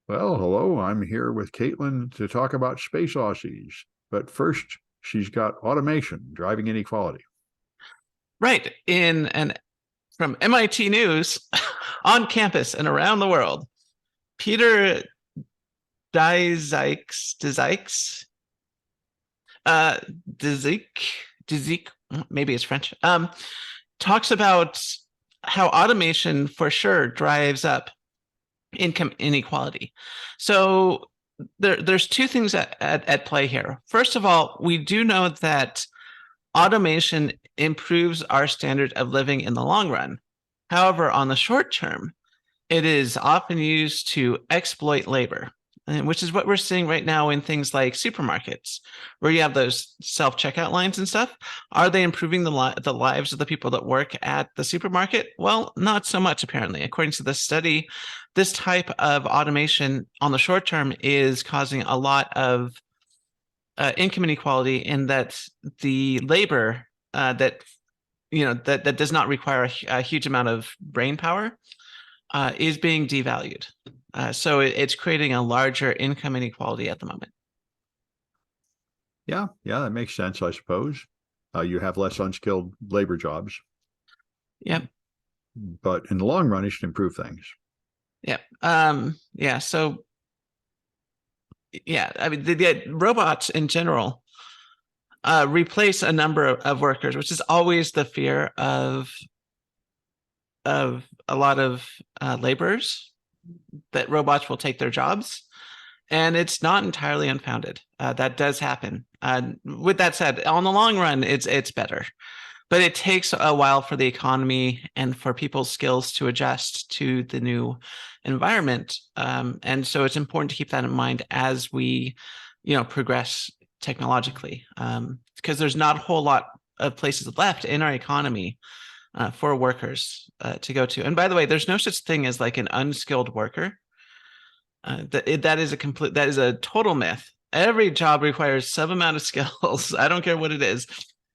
Well, hello. I'm here with Caitlin to talk about space Aussies. But first, she's got automation driving inequality. Right. From MIT News on campus and around the world, Peter Dizikes, uh, Dizik, Dizik, maybe it's French, talks about how automation for sure drives up income inequality. So there's two things at play here. First of all, we do know that automation improves our standard of living in the long run. However, on the short term, it is often used to exploit labor, which is what we're seeing right now in things like supermarkets, where you have those self-checkout lines and stuff. Are they improving the lives of the people that work at the supermarket? Well, not so much, apparently. According to this study, this type of automation on the short term is causing a lot of income inequality in that the labor that does not require a huge amount of brain power is being devalued. So it's creating a larger income inequality at the moment. Yeah, that makes sense, I suppose. You have less unskilled labor jobs, Yeah, but in the long run, it should improve things. yeah, yeah. So yeah, I mean the robots in general replace a number of workers, which is always the fear of a lot of laborers, that robots will take their jobs. And it's not entirely unfounded. That does happen. With that said, on the long run, it's better, but it takes a while for the economy and for people's skills to adjust to the new environment. And so it's important to keep that in mind as we, progress technologically, because there's not a whole lot of places left in our economy for workers to go to. And by the way, there's no such thing as like an unskilled worker. That is a total myth. Every job requires some amount of skills. I don't care what it is,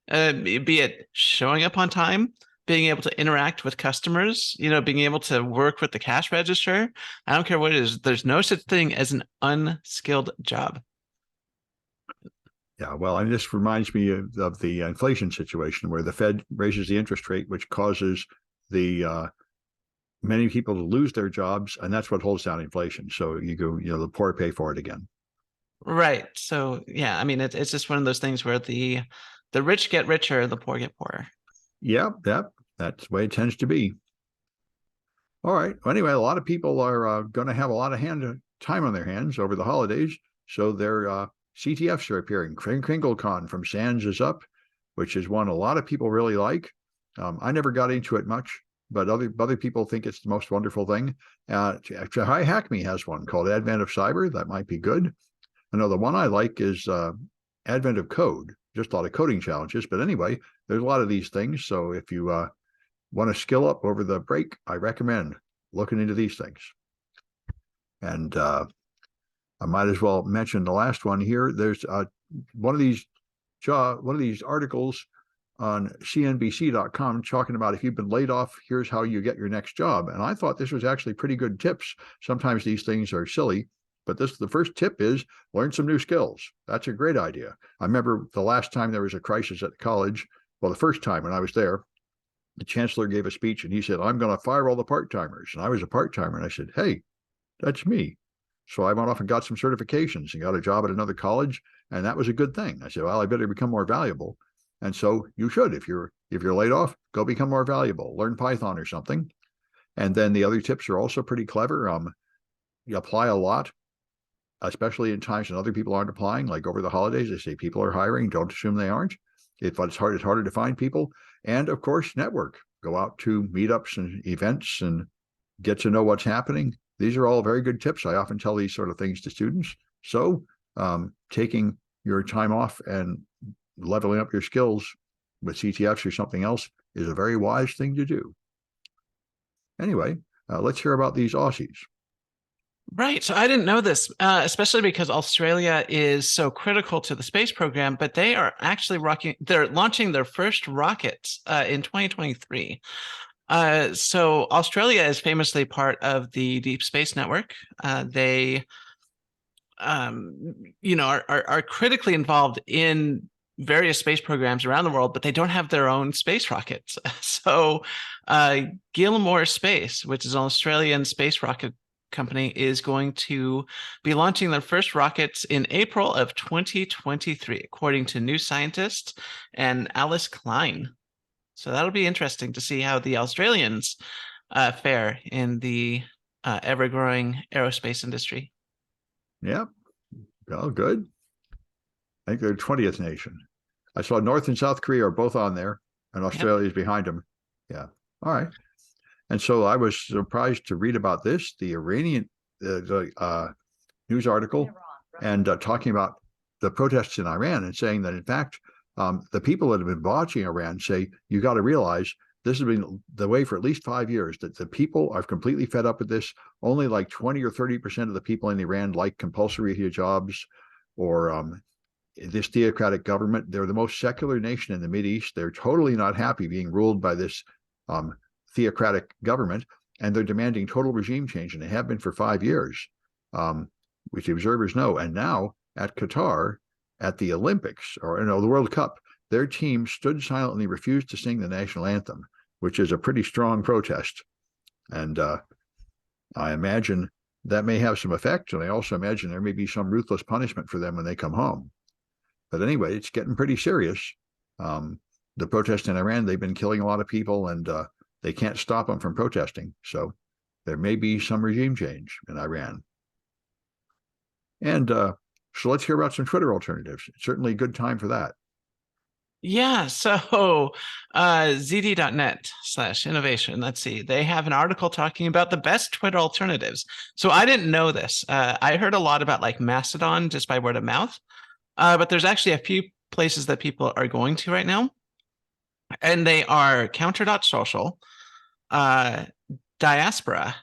be it showing up on time, being able to interact with customers, being able to work with the cash register. I don't care what it is. There's no such thing as an unskilled job. Yeah, well, and this reminds me of the inflation situation where the Fed raises the interest rate, which causes the many people to lose their jobs, and that's what holds down inflation. So the poor pay for it again. Right. So yeah, I mean it's just one of those things where the rich get richer, the poor get poorer. Yep, that's the way it tends to be. All right. Well, anyway, a lot of people are going to have a lot of time on their hands over the holidays, so their CTFs are appearing. KringleCon from Sands is up, which is one a lot of people really like. I never got into it much, but other people think it's the most wonderful thing. Hi Hackme has one called Advent of Cyber. That might be good. I know the one I like is Advent of Code. Just a lot of coding challenges, but anyway, there's a lot of these things. So if you want to skill up over the break, I recommend looking into these things. And I might as well mention the last one here. There's one of these articles on CNBC.com talking about if you've been laid off, here's how you get your next job. And I thought this was actually pretty good tips. Sometimes these things are silly, but the first tip is learn some new skills. That's a great idea. I remember the last time there was a crisis at college. Well, the first time when I was there, the chancellor gave a speech and he said, I'm going to fire all the part-timers. And I was a part-timer. And I said, hey, that's me. So I went off and got some certifications and got a job at another college. And that was a good thing. I said, well, I better become more valuable. And so you should, if you're laid off, go become more valuable, learn Python or something. And then the other tips are also pretty clever. You apply a lot, especially in times when other people aren't applying, like over the holidays. They say people are hiring. Don't assume they aren't. It's harder to find people. And of course, network. Go out to meetups and events and get to know what's happening. These are all very good tips. I often tell these sort of things to students. So taking your time off and leveling up your skills with CTFs or something else is a very wise thing to do. Anyway, let's hear about these Aussies. Right. So I didn't know this, especially because Australia is so critical to the space program, but they are actually they're launching their first rockets in 2023. So Australia is famously part of the Deep Space Network. They, are critically involved in various space programs around the world, but they don't have their own space rockets. So Gilmore Space, which is an Australian space rocket company, is going to be launching their first rockets in April of 2023, according to New Scientist and Alice Klein. So that'll be interesting to see how the Australians fare in the ever-growing aerospace industry. Yeah. Well, good. I think they're 20th nation. I saw North and South Korea are both on there, and Australia is behind them. Yeah. All right. And so I was surprised to read about this, the Iranian news article, and talking about the protests in Iran and saying that, in fact, the people that have been watching Iran say, you got to realize this has been the way for at least 5 years, that the people are completely fed up with this. Only like 20 or 30% of the people in Iran like compulsory hijabs or this theocratic government. They're the most secular nation in the Mideast. They're totally not happy being ruled by this theocratic government, and they're demanding total regime change, and they have been for 5 years, which the observers know. And now at Qatar, at the Olympics, or the World Cup, their team stood silently, refused to sing the national anthem, which is a pretty strong protest. And I imagine that may have some effect, and I also imagine there may be some ruthless punishment for them when they come home. But anyway, it's getting pretty serious. The protests in Iran, they've been killing a lot of people, and they can't stop them from protesting. So there may be some regime change in Iran. And so let's hear about some Twitter alternatives. It's certainly a good time for that. Yeah, so zd.net/innovation. Let's see. They have an article talking about the best Twitter alternatives. So I didn't know this. I heard a lot about like Mastodon just by word of mouth, but there's actually a few places that people are going to right now. And they are counter.social, Diaspora,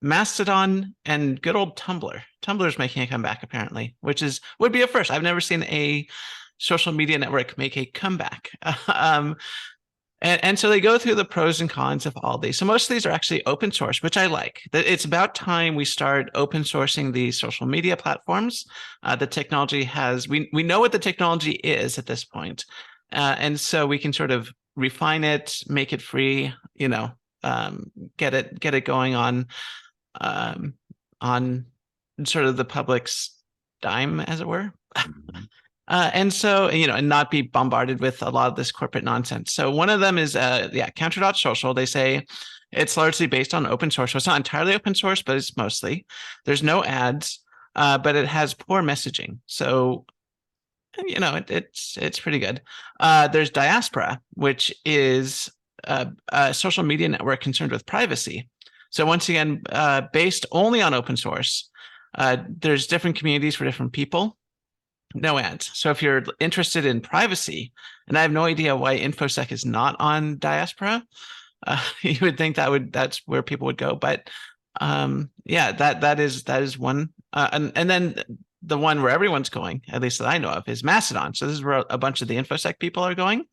Mastodon, and good old Tumblr. Tumblr's making a comeback apparently, which would be a first. I've never seen a social media network make a comeback. And so they go through the pros and cons of all these. So most of these are actually open source, which I like. It's about time we start open sourcing these social media platforms. The technology we know what the technology is at this point. And so we can sort of refine it, make it free, get it going on sort of the public's dime, as it were. And so, and not be bombarded with a lot of this corporate nonsense. So one of them is, counter.social. They say it's largely based on open source. So it's not entirely open source, but it's mostly. There's no ads, but it has poor messaging. So, it's pretty good. There's Diaspora, which is a social media network concerned with privacy. So once again, based only on open source, there's different communities for different people. No ads. So if you're interested in privacy, and I have no idea why Infosec is not on Diaspora, you would think that's where people would go. But that is one. And then the one where everyone's going, at least that I know of, is Mastodon. So this is where a bunch of the Infosec people are going.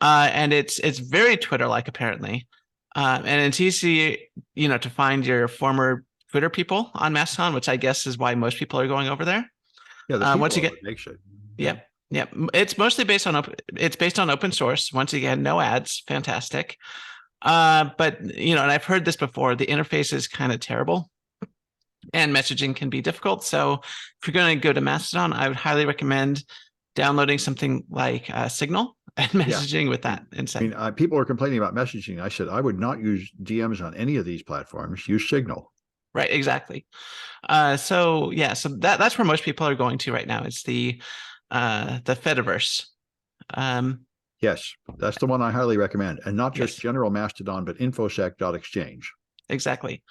And it's very Twitter-like apparently. And it's easy, to find your former Twitter people on Mastodon, which I guess is why most people are going over there. Yeah, the once again, makes it. Yeah. It's mostly based on open source. Once again, no ads. Fantastic. But and I've heard this before. The interface is kind of terrible, and messaging can be difficult. So if you're going to go to Mastodon, I would highly recommend downloading something like Signal and messaging with that instead. I mean, people are complaining about messaging. I said I would not use DMs on any of these platforms. Use Signal. Right, exactly. So that's where most people are going to right now. It's the Fediverse. Yes, that's the one I highly recommend, and not just general Mastodon, but infosec.exchange. Exactly.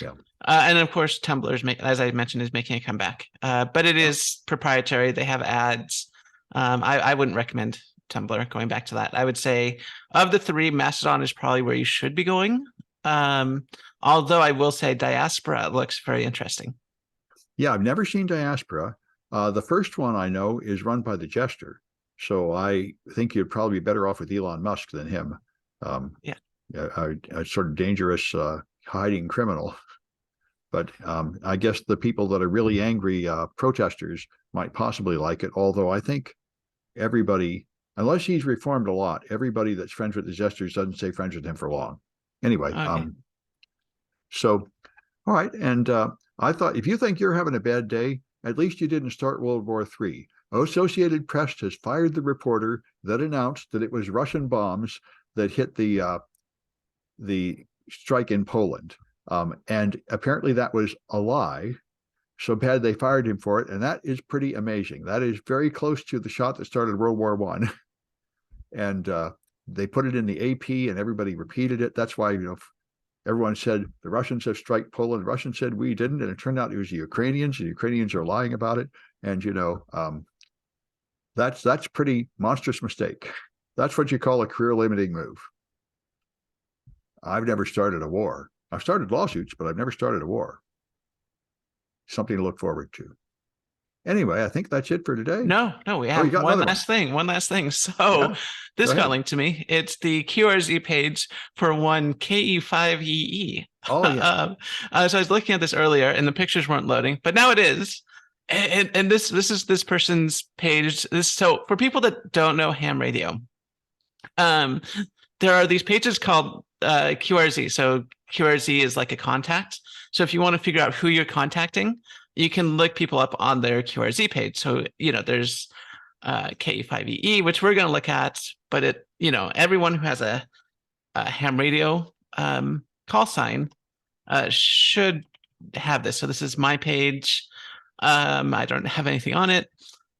Yeah. And of course, Tumblr, as I mentioned, is making a comeback. But it is proprietary. They have ads. I wouldn't recommend Tumblr. Going back to that, I would say of the three, Mastodon is probably where you should be going. Although I will say Diaspora looks very interesting. Yeah, I've never seen Diaspora. The first one I know is run by the Jester. So I think you'd probably be better off with Elon Musk than him. a sort of dangerous hiding criminal. But I guess the people that are really angry protesters might possibly like it. Although I think everybody, unless he's reformed a lot, everybody that's friends with the Jesters doesn't stay friends with him for long. Anyway, Okay. So all right, and I thought if you think you're having a bad day, at least you didn't start World War III. Associated Press has fired the reporter that announced that it was Russian bombs that hit the strike in Poland. And apparently that was a lie. So bad they fired him for it. And that is pretty amazing. That is very close to the shot that started World War I. And they put it in the AP and everybody repeated it. That's why, everyone said the Russians have struck Poland. The Russians said we didn't. And it turned out it was the Ukrainians. The Ukrainians are lying about it. And, that's pretty monstrous mistake. That's what you call a career limiting move. I've never started a war. I've started lawsuits, but I've never started a war. Something to look forward to. Anyway, I think that's it for today. No, we have one last thing. So this got linked to me. It's the QRZ page for one KE5EE. Oh, yeah. So I was looking at this earlier and the pictures weren't loading, but now it is. And this is this person's page. So for people that don't know ham radio, there are these pages called QRZ. So QRZ is like a contact. So if you want to figure out who you're contacting, you can look people up on their QRZ page. So, there's KE5EE, which we're going to look at, but everyone who has a ham radio call sign should have this. So this is my page. I don't have anything on it.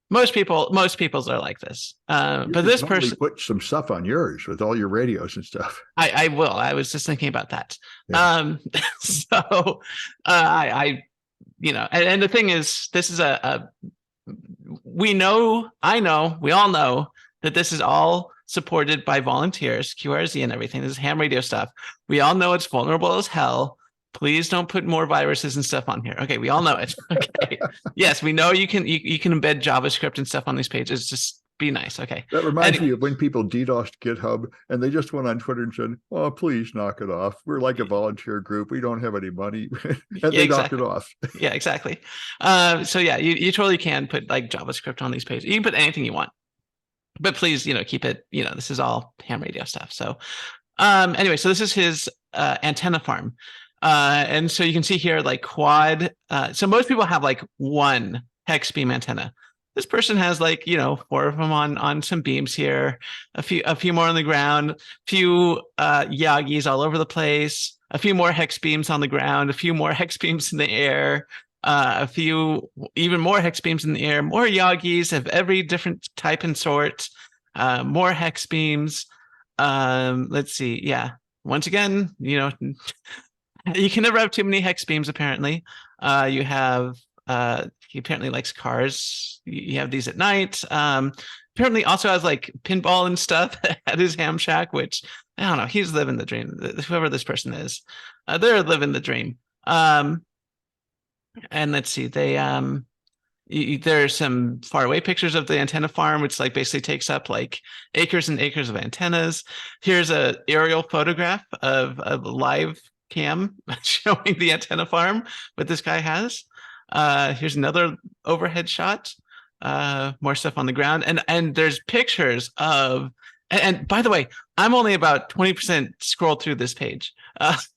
Most people's are like this. But this totally person put some stuff on yours with all your radios and stuff. I will. I was just thinking about that. Yeah. So and the thing is, this is we all know that this is all supported by volunteers, QRZ and everything. This is ham radio stuff. We all know it's vulnerable as hell. Please don't put more viruses and stuff on here. Okay, we all know it. Okay. Yes, we know you can embed JavaScript and stuff on these pages. Just be nice. Okay. That reminds me of when people DDoSed GitHub and they just went on Twitter and said, "Oh, please knock it off. We're like a volunteer group. We don't have any money." And they knocked it off. Yeah, exactly. So yeah, you totally can put like JavaScript on these pages. You can put anything you want, but please, keep it. This is all ham radio stuff. So anyway, so this is his antenna farm. And so you can see here like quad. So most people have like one hex beam antenna. This person has like, 4 of them on some beams here, a few more on the ground, few Yagis all over the place, a few more hex beams on the ground, a few more hex beams in the air, a few even more hex beams in the air, more Yagis of every different type and sort, more hex beams. Let's see. Yeah. Once again, you can never have too many hex beams, apparently. You have, he apparently likes cars. You have these at night. Apparently also has like pinball and stuff at his ham shack, which I don't know. He's living the dream. Whoever this person is, they're living the dream. And let's see, there's some faraway pictures of the antenna farm, which like basically takes up like acres and acres of antennas. Here's a aerial photograph of a live cam showing the antenna farm, what this guy has. Here's another overhead shot, more stuff on the ground. And there's pictures of, and by the way, I'm only about 20% scrolled through this page of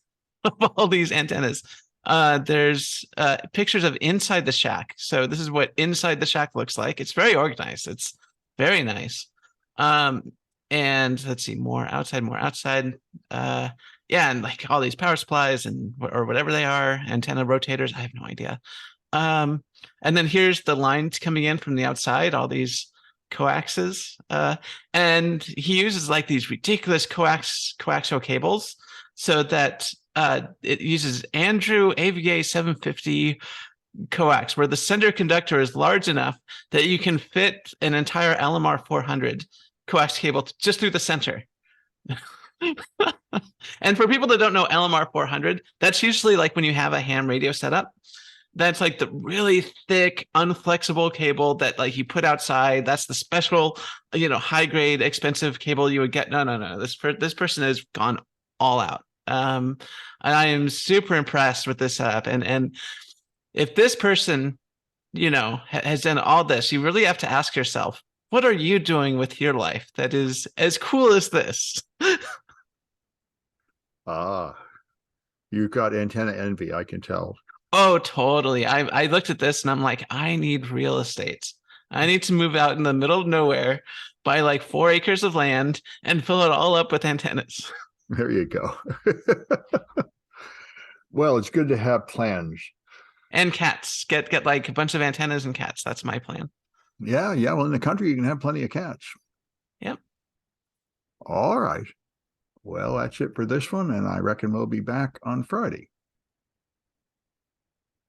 all these antennas. There's pictures of inside the shack. So this is what inside the shack looks like. It's very organized. It's very nice. And let's see, more outside. Yeah, and like all these power supplies or whatever they are, antenna rotators, I have no idea. And then here's the lines coming in from the outside, all these coaxes. And he uses like these ridiculous coaxial cables so that it uses Andrew AVA 750 coax, where the center conductor is large enough that you can fit an entire LMR 400 coax cable just through the center. And for people that don't know LMR 400, that's usually like when you have a ham radio setup. That's like the really thick, unflexible cable that like you put outside. That's the special, high grade, expensive cable you would get. No. This person has gone all out. And I am super impressed with this setup. And if this person, has done all this, you really have to ask yourself, what are you doing with your life that is as cool as this? Ah, you've got antenna envy, I can tell. Oh, totally. I looked at this and I'm like, I need real estate. I need to move out in the middle of nowhere, buy like 4 acres of land, and fill it all up with antennas. There you go. Well, it's good to have plans. And cats. Get like a bunch of antennas and cats. That's my plan. Yeah, yeah. Well, in the country, you can have plenty of cats. Yep. All right. Well, that's it for this one, and I reckon we'll be back on Friday.